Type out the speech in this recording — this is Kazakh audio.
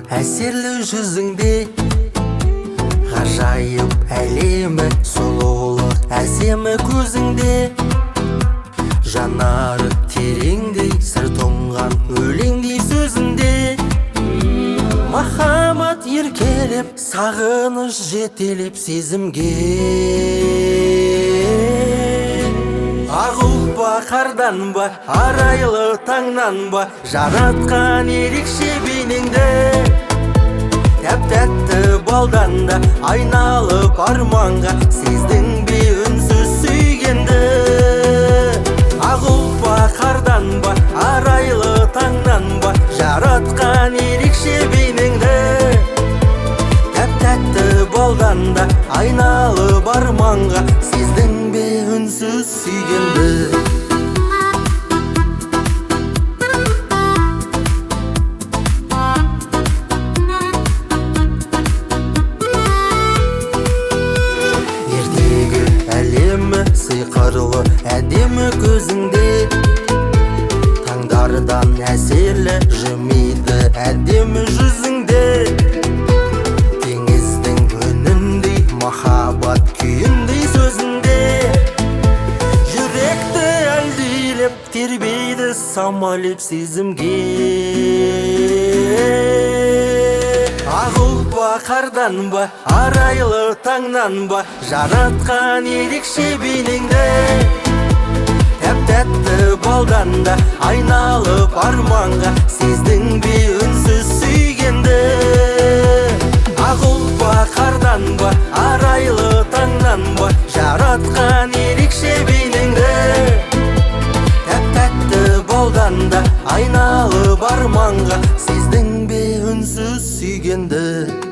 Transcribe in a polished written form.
әсерлі жүзіңде, ғажайып әлемі, сұлулық әсемі көзіңде, жанары тереңдей, сыр тоңған өлеңдей сөзінде. Махаббат еркелеп, сағыныш жетелеп сезімге. Ақ ұлпа қардан ба, арайлы таңнан ба, жаратқан ерекше бейнеңді. Тәп-тәтті балдан да айналып арманға, сездің бе үнсіз сүйгенді. Ақ ұлпа қардан ба, арайлы таңнан ба, жаратқан ерекше бейнеңді. Тәп-тәтті балдан да айналып арманға, сездің бе үнсіз сүйгенді. Ертегі әлемі сыйқырлы әдемі көзіңде, таңдардан әсерлі жымиды әдемі жүзіңде. Теңіздің үніндей, махаббат күйіндей сөзінде, жүректі әлдилеп тербейді самалеп сезімге. Ақ ұлпа қардан ба, арайлы таңнан ба, жаратқан ерекше бейнеңді. Тәп-тәтті балдан да айналып арманға, сездің бе үнсіз сүйгенді. Ақ ұлпа қардан ба, арайлы таңнан ба, жаратқан ерекше бейнеңді. Тәп-тәтті балдан да айналып арманға, сездің бе үнсіз сүйгенді.